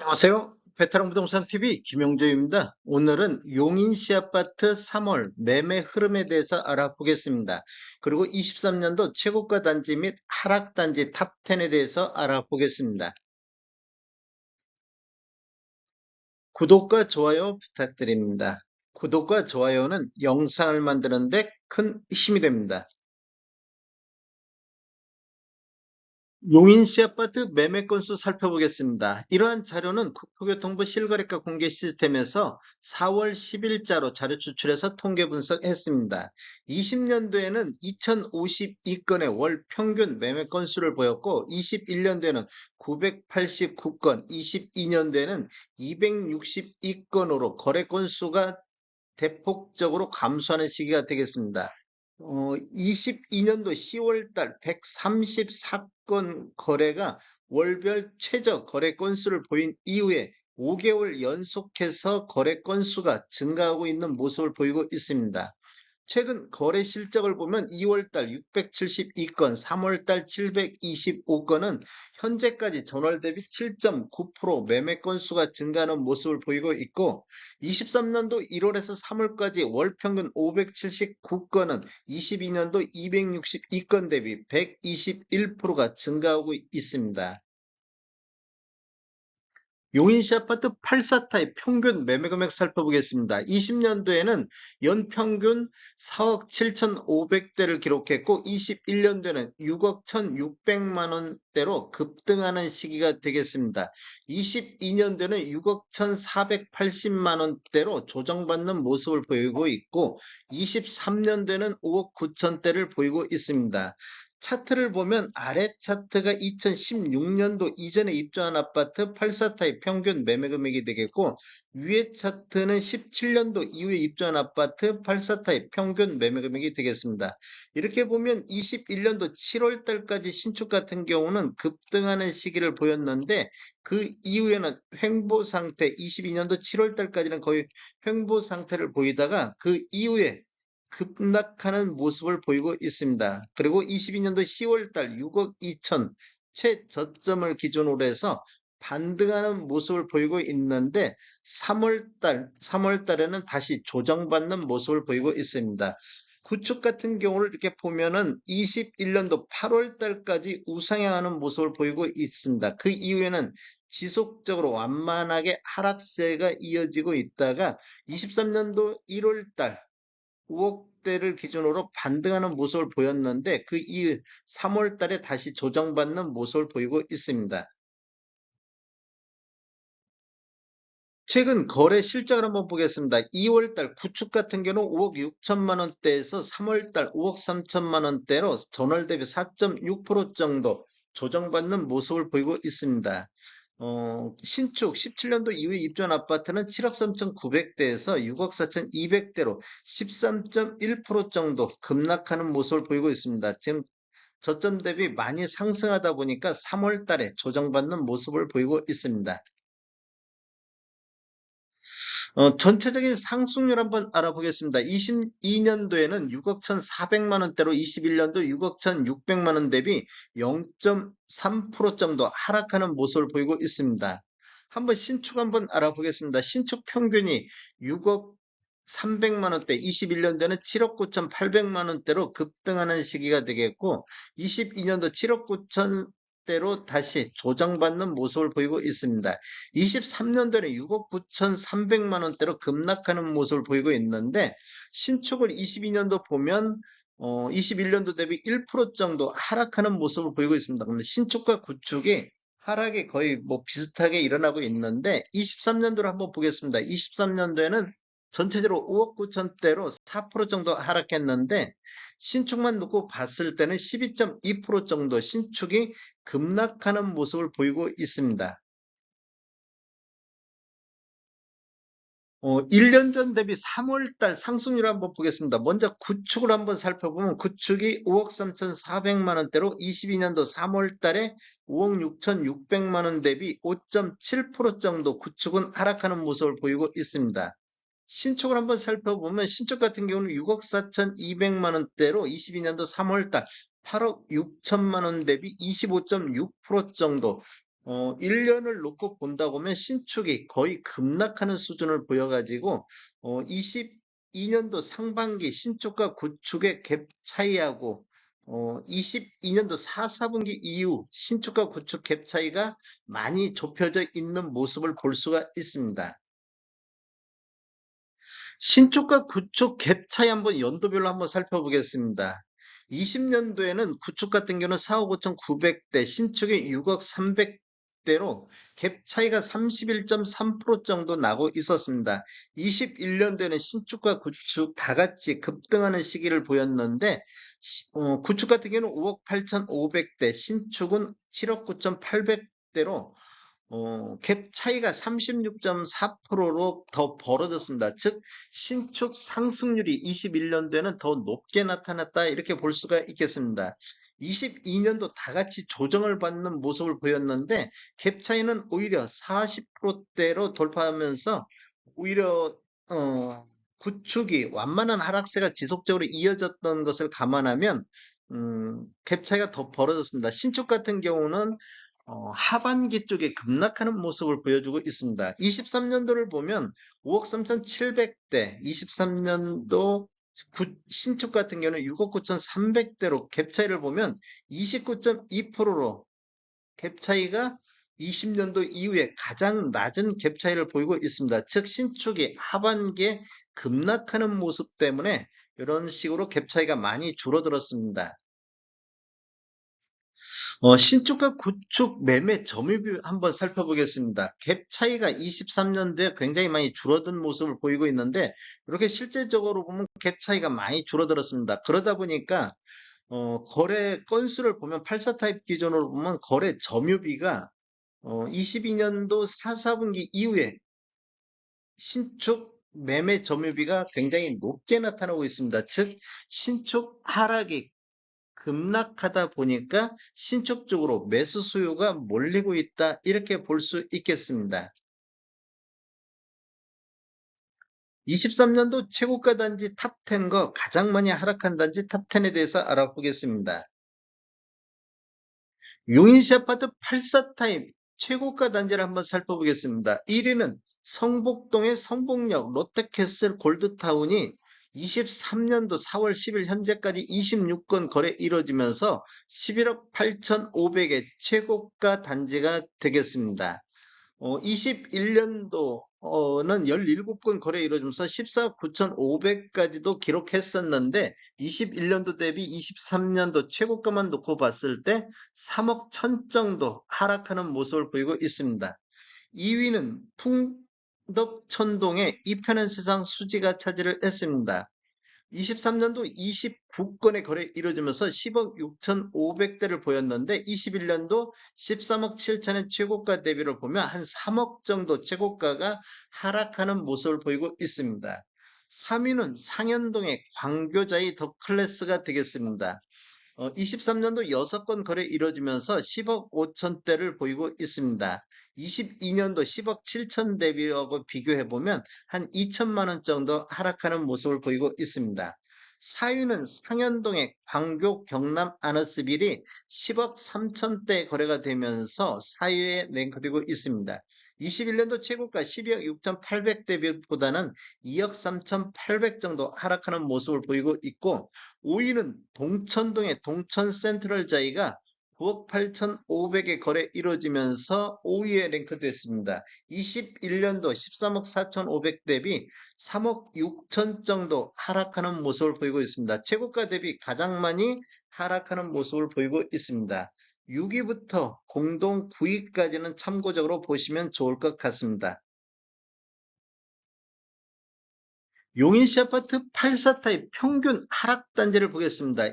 안녕하세요. 베테랑 부동산 TV 김용조입니다. 오늘은 용인시 아파트 3월 매매 흐름에 대해서 알아보겠습니다. 그리고 23년도 최고가 단지 및 하락 단지 탑10에 대해서 알아보겠습니다. 구독과 좋아요 부탁드립니다. 구독과 좋아요는 영상을 만드는 데 큰 힘이 됩니다. 용인시 아파트 매매 건수 살펴보겠습니다. 이러한 자료는 국토교통부 실거래가 공개 시스템에서 4월 10일자로 자료 추출해서 통계 분석했습니다. 20년도에는 2052건의 월 평균 매매 건수를 보였고 21년도에는 989건, 22년도에는 262건으로 거래 건수가 대폭적으로 감소하는 시기가 되겠습니다. 22년도 10월달 134건 거래가 월별 최저 거래 건수를 보인 이후에 5개월 연속해서 거래 건수가 증가하고 있는 모습을 보이고 있습니다. 최근 거래 실적을 보면 2월달 672건, 3월달 725건은 현재까지 전월 대비 7.9% 매매 건수가 증가하는 모습을 보이고 있고 23년도 1월에서 3월까지 월 평균 579건은 22년도 262건 대비 121%가 증가하고 있습니다. 용인시 아파트 84타입 평균 매매금액 살펴보겠습니다. 20년도에는 연평균 4억 7,500대를 기록했고 21년도에는 6억 1,600만 원대로 급등하는 시기가 되겠습니다. 22년도에는 6억 1,480만 원대로 조정받는 모습을 보이고 있고 23년도에는 5억 9천대를 보이고 있습니다. 차트를 보면 아래 차트가 2016년도 이전에 입주한 아파트 84타입 평균 매매 금액이 되겠고 위에 차트는 17년도 이후에 입주한 아파트 84타입 평균 매매 금액이 되겠습니다. 이렇게 보면 21년도 7월 달까지 신축 같은 경우는 급등하는 시기를 보였는데 그 이후에는 횡보 상태, 22년도 7월 달까지는 거의 횡보 상태를 보이다가 그 이후에 급락하는 모습을 보이고 있습니다. 그리고 22년도 10월달 6억 2천 최저점을 기준으로 해서 반등하는 모습을 보이고 있는데 3월달에는 다시 조정받는 모습을 보이고 있습니다. 구축 같은 경우를 이렇게 보면은 21년도 8월달까지 우상향하는 모습을 보이고 있습니다. 그 이후에는 지속적으로 완만하게 하락세가 이어지고 있다가 23년도 1월달 5억대를 기준으로 반등하는 모습을 보였는데 그 이후 3월 달에 다시 조정받는 모습을 보이고 있습니다. 최근 거래 실적을 한번 보겠습니다. 2월 달 구축 같은 경우는 5억 6천만 원대에서 3월 달 5억 3천만 원대로 전월 대비 4.6% 정도 조정받는 모습을 보이고 있습니다. 신축 17년도 이후에 입주한 아파트는 7억 3,900대에서 6억 4,200대로 13.1% 정도 급락하는 모습을 보이고 있습니다. 지금 저점 대비 많이 상승하다 보니까 3월 달에 조정받는 모습을 보이고 있습니다. 전체적인 상승률 한번 알아보겠습니다. 22년도에는 6억 1,400만 원대로 21년도 6억 1,600만 원 대비 0.3% 정도 하락하는 모습을 보이고 있습니다. 한번 신축 한번 알아보겠습니다. 신축 평균이 6억 300만 원대, 21년도에는 7억 9,800만 원대로 급등하는 시기가 되겠고 22년도 7억 9천 대로 다시 조정받는 모습을 보이고 있습니다. 23년도에는 6억 9,300만 원대로 급락하는 모습을 보이고 있는데 신축을 22년도 보면 21년도 대비 1% 정도 하락하는 모습을 보이고 있습니다. 그런데 신축과 구축이 하락이 거의 뭐 비슷하게 일어나고 있는데 23년도를 한번 보겠습니다. 23년도에는 전체적으로 5억 9천대로 4% 정도 하락했는데 신축만 놓고 봤을 때는 12.2% 정도 신축이 급락하는 모습을 보이고 있습니다. 1년 전 대비 3월달 상승률 한번 보겠습니다. 먼저 구축을 한번 살펴보면 구축이 5억 3,400만 원대로 22년도 3월달에 5억 6,600만 원 대비 5.7% 정도 구축은 하락하는 모습을 보이고 있습니다. 신축을 한번 살펴보면 신축 같은 경우는 6억 4,200만 원대로 22년도 3월달 8억 6천만 원 대비 25.6% 정도 1년을 놓고 본다고 하면 신축이 거의 급락하는 수준을 보여가지고 22년도 상반기 신축과 구축의 갭 차이하고 22년도 4, 4분기 이후 신축과 구축 갭 차이가 많이 좁혀져 있는 모습을 볼 수가 있습니다. 신축과 구축 갭 차이 한번 연도별로 한번 살펴보겠습니다. 20년도에는 구축 같은 경우는 4억 5,900대, 신축이 6억 300대로 갭 차이가 31.3% 정도 나고 있었습니다. 21년도에는 신축과 구축 다 같이 급등하는 시기를 보였는데 구축 같은 경우는 5억 8,500대, 신축은 7억 9,800대로 갭 차이가 36.4%로 더 벌어졌습니다. 즉, 신축 상승률이 21년도에는 더 높게 나타났다 이렇게 볼 수가 있겠습니다. 22년도 다 같이 조정을 받는 모습을 보였는데 갭 차이는 오히려 40%대로 돌파하면서 오히려 구축이 완만한 하락세가 지속적으로 이어졌던 것을 감안하면 갭 차이가 더 벌어졌습니다. 신축 같은 경우는 하반기 쪽에 급락하는 모습을 보여주고 있습니다. 23년도를 보면 5억 3,700대, 23년도 신축 같은 경우는 6억 9,300대로 갭 차이를 보면 29.2%로 갭 차이가 20년도 이후에 가장 낮은 갭 차이를 보이고 있습니다. 즉 신축이 하반기에 급락하는 모습 때문에 이런 식으로 갭 차이가 많이 줄어들었습니다. 신축과 구축 매매 점유비 한번 살펴보겠습니다. 갭 차이가 23년도에 굉장히 많이 줄어든 모습을 보이고 있는데 이렇게 실제적으로 보면 갭 차이가 많이 줄어들었습니다. 그러다 보니까 거래 건수를 보면 84 타입 기준으로 보면 거래 점유비가 22년도 4, 4분기 이후에 신축 매매 점유비가 굉장히 높게 나타나고 있습니다. 즉 신축 하락이 급락하다 보니까 신축 쪽으로 매수 수요가 몰리고 있다 이렇게 볼 수 있겠습니다. 23년도 최고가 단지 탑10과 가장 많이 하락한 단지 탑10에 대해서 알아보겠습니다. 용인시 아파트 84타입 최고가 단지를 한번 살펴보겠습니다. 1위는 성북동의 성북역 롯데캐슬 골드타운이 23년도 4월 10일 현재까지 26건 거래 이루어지면서 11억 8,500의 최고가 단지가 되겠습니다. 21년도는 17건 거래 이루어지면서 14억 9,500까지도 기록했었는데 21년도 대비 23년도 최고가만 놓고 봤을 때 3억 1천 정도 하락하는 모습을 보이고 있습니다. 2위는 풍덕천동의 이편한 세상 수지가 차지를 했습니다. 23년도 29건의 거래 이루어지면서 10억 6,500대를 보였는데 21년도 13억 7천의 최고가 대비를 보면 한 3억 정도 최고가가 하락하는 모습을 보이고 있습니다. 3위는 상현동의 광교자이 더 클래스가 되겠습니다. 23년도 6건 거래 이루어지면서 10억 5천대를 보이고 있습니다. 22년도 10억 7천 대비하고 비교해보면 한 2천만 원 정도 하락하는 모습을 보이고 있습니다. 4위는 상현동의 광교 경남 아너스빌이 10억 3천대 거래가 되면서 4위에 랭크되고 있습니다. 21년도 최고가 12억 6,800 대비보다는 2억 3,800 정도 하락하는 모습을 보이고 있고 5위는 동천동의 동천센트럴자이가 9억 8,500의 거래 이루어지면서 5위에 랭크됐습니다. 21년도 13억 4,500 대비 3억 6천 정도 하락하는 모습을 보이고 있습니다. 최고가 대비 가장 많이 하락하는 모습을 보이고 있습니다. 6위부터 공동 9위까지는 참고적으로 보시면 좋을 것 같습니다. 용인시 아파트 84타입 평균 하락 단지를 보겠습니다.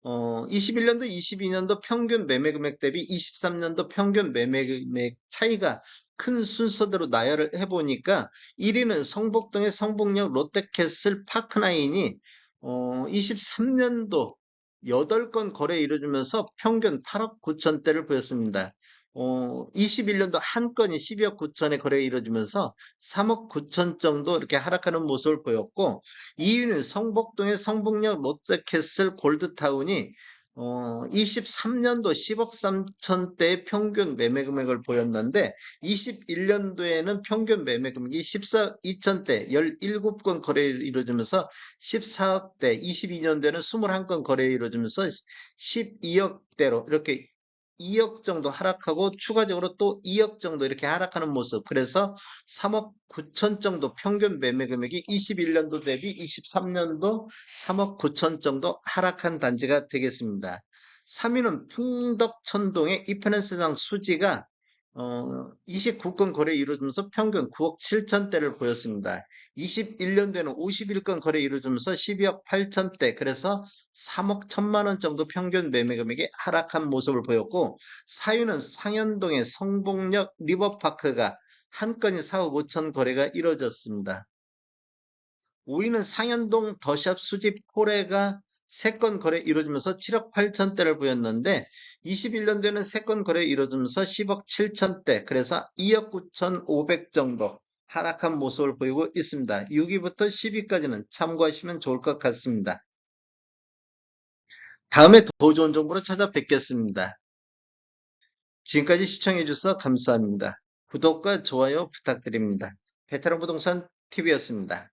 21년도, 22년도 평균 매매 금액 대비 23년도 평균 매매 금액 차이가 큰 순서대로 나열을 해보니까 1위는 성북동의 성북역 롯데캐슬 파크나인이 23년도 8건 거래 이루어지면서 평균 8억 9천대를 보였습니다. 21년도 한 건이 12억 9천에 거래 이루어지면서 3억 9천 정도 이렇게 하락하는 모습을 보였고 2위는 성북동의 성북역 롯데캐슬 골드타운이 23년도 10억 3천대의 평균 매매 금액을 보였는데 21년도에는 평균 매매 금액이 14억 2천대 17건 거래를 이루어지면서 14억대, 22년도에는 21건 거래를 이루어지면서 12억대로 이렇게 2억 정도 하락하고 추가적으로 또 2억 정도 이렇게 하락하는 모습. 그래서 3억 9천 정도 평균 매매 금액이 21년도 대비 23년도 3억 9천 정도 하락한 단지가 되겠습니다. 3위는 풍덕천동의 이편현세상 수지가 29건 거래 이루어지면서 평균 9억 7천대를 보였습니다. 21년도에는 51건 거래 이루어지면서 12억 8천대, 그래서 3억 1천만 원 정도 평균 매매 금액이 하락한 모습을 보였고, 4위는 상현동의 성북역 리버파크가 한 건이 4억 5천 거래가 이루어졌습니다. 5위는 상현동 더샵 수집 포레가 3건 거래 이루어지면서 7억 8천대를 보였는데 21년도에는 3건 거래 이루어지면서 10억 7천대, 그래서 2억 9천5백 정도 하락한 모습을 보이고 있습니다. 6위부터 10위까지는 참고하시면 좋을 것 같습니다. 다음에 더 좋은 정보로 찾아뵙겠습니다. 지금까지 시청해주셔서 감사합니다. 구독과 좋아요 부탁드립니다. 베테랑 부동산 TV였습니다.